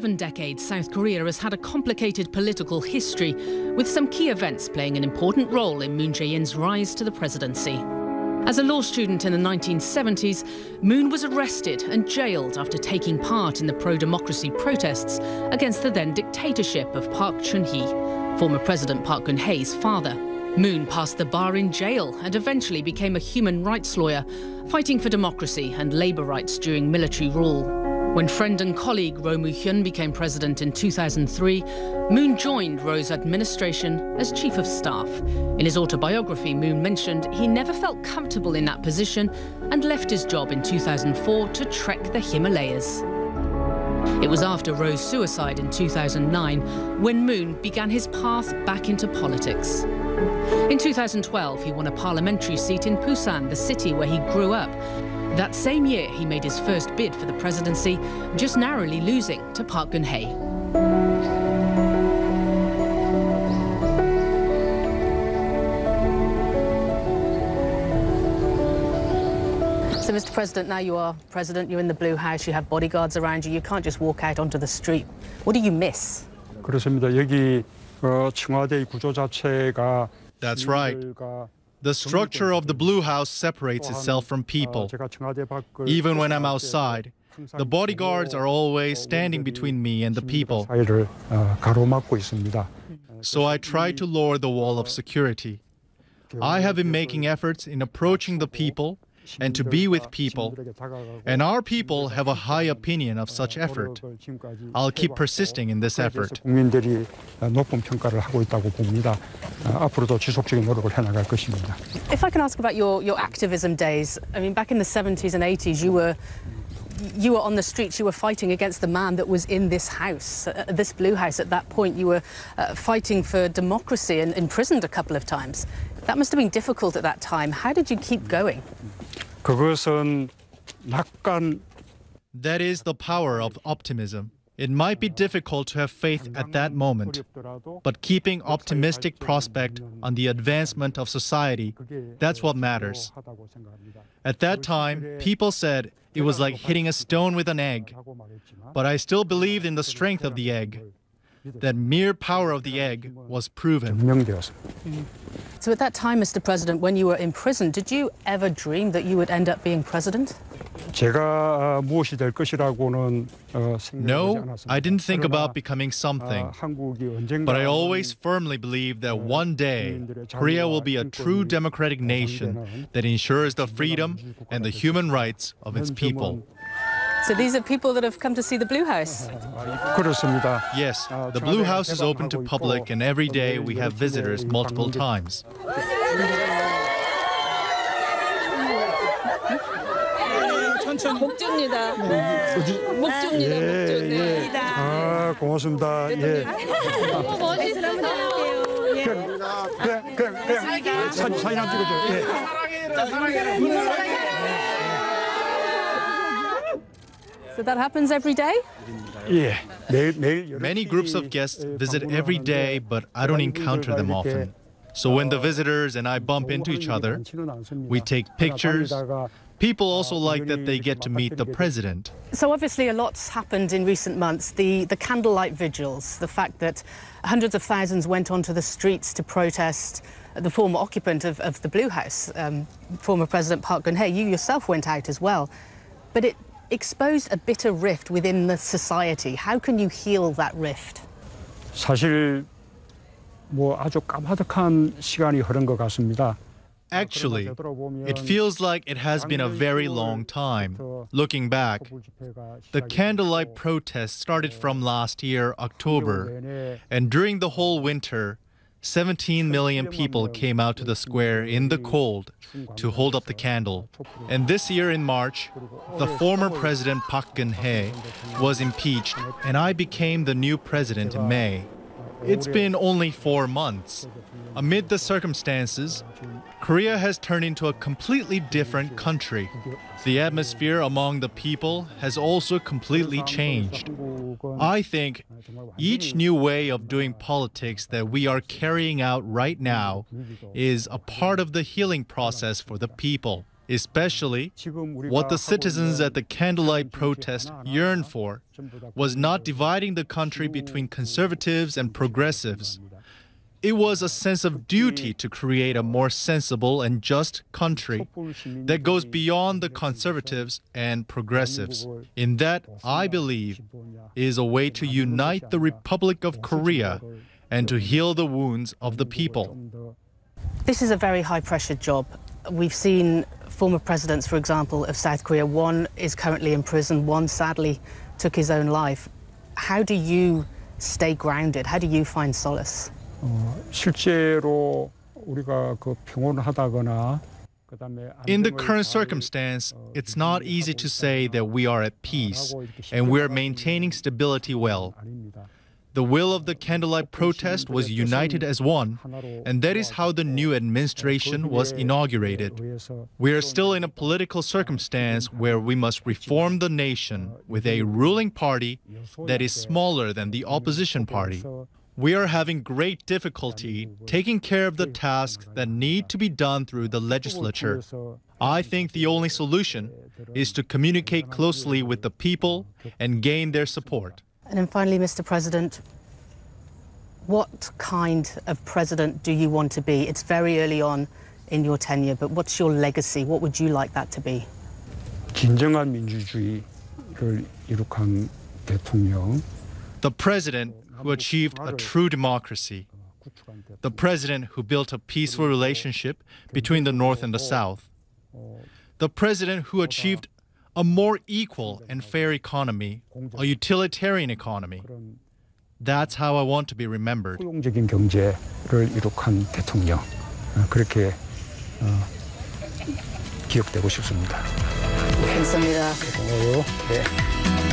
7 decades, South Korea has had a complicated political history, with some key events playing an important role in Moon Jae-in's rise to the presidency. As a law student in the 1970s, Moon was arrested and jailed after taking part in the pro-democracy protests against the then dictatorship of Park Chung-hee, former President Park Geun-hye's father. Moon passed the bar in jail and eventually became a human rights lawyer, fighting for democracy and labour rights during military rule. When friend and colleague Roh Moo-hyun became president in 2003, Moon joined Roh's administration as chief of staff. In his autobiography, Moon mentioned he never felt comfortable in that position and left his job in 2004 to trek the Himalayas. It was after Roh's suicide in 2009 when Moon began his path back into politics. In 2012, he won a parliamentary seat in Busan, the city where he grew up. That same year, he made his first bid for the presidency, just narrowly losing to Park Geun-hye. So, Mr. President, now you are president, you're in the Blue House, you have bodyguards around you, you can't just walk out onto the street. What do you miss? 그렇습니다. 여기 청와대의 구조 자체가 That's right. The structure of the Blue House separates itself from people. Even when I'm outside, the bodyguards are always standing between me and the people. So I try to lower the wall of security. I have been making efforts in approaching the people and to be with people, and our people have a high opinion of such effort. I'll keep persisting in this effort. If I can ask about your activism days, I mean, back in the 70s and 80s, you were on the streets, you were fighting against the man that was in this house, this Blue House. At that point, you were fighting for democracy and imprisoned a couple of times. That must have been difficult at that time. How did you keep going? That is the power of optimism. It might be difficult to have faith at that moment, but keeping optimistic prospect on the advancement of society, that's what matters. At that time, people said it was like hitting a stone with an egg, but I still believed in the strength of the egg. That mere power of the egg was proven. So at that time, Mr. President, when you were in prison, did you ever dream that you would end up being president? No, I didn't think about becoming something. But I always firmly believe that one day, Korea will be a true democratic nation that ensures the freedom and the human rights of its people. So these are people that have come to see the Blue House? Yes, the Blue House is open to public, and every day we have visitors multiple times. 목주입니다. 고맙습니다. 예. 사진 한번 찍어줘. So that happens every day? Yeah. Many groups of guests visit every day, but I don't encounter them often. So when the visitors and I bump into each other, we take pictures. People also like that they get to meet the president. So obviously a lot's happened in recent months. The candlelight vigils, the fact that hundreds of thousands went onto the streets to protest the former occupant of the Blue House, former President Park Geun-hye. You yourself went out as well. But it exposed a bitter rift within the society. How can you heal that rift? 사실 아주 까마득한 시간이 흐른 것 같습니다. Actually, it feels like it has been a very long time. Looking back, the candlelight protest started from last year, October, and during the whole winter, 17 million people came out to the square in the cold to hold up the candle. And this year in March, the former President Park Geun-hye was impeached, and I became the new president in May. It's been only 4 months. Amid the circumstances, Korea has turned into a completely different country. The atmosphere among the people has also completely changed. I think each new way of doing politics that we are carrying out right now is a part of the healing process for the people. Especially, what the citizens at the candlelight protest yearned for was not dividing the country between conservatives and progressives. It was a sense of duty to create a more sensible and just country that goes beyond the conservatives and progressives. In that, I believe, is a way to unite the Republic of Korea and to heal the wounds of the people. This is a very high-pressure job. We've seen former presidents, for example, of South Korea. One is currently in prison. One, sadly, took his own life. How do you stay grounded? How do you find solace? 실제로 우리가 그 평온하다거나 In the current circumstance, it's not easy to say that we are at peace and we are maintaining stability well. The will of the candlelight protest was united as one, and that is how the new administration was inaugurated. We are still in a political circumstance where we must reform the nation with a ruling party that is smaller than the opposition party. We are having great difficulty taking care of the tasks that need to be done through the legislature. I think the only solution is to communicate closely with the people and gain their support. And then finally, Mr. President, what kind of president do you want to be? It's very early on in your tenure, but what's your legacy? What would you like that to be? 진정한 민주주의를 이룩한 대통령. The president who achieved a true democracy. The president who built a peaceful relationship between the North and the South. The president who achieved a more equal and fair economy, a utilitarian economy. That's how I want to be remembered. 포용적인 경제를 이룩한 대통령. 그렇게 기억되고 싶습니다. 감사합니다. 고마워요. 네.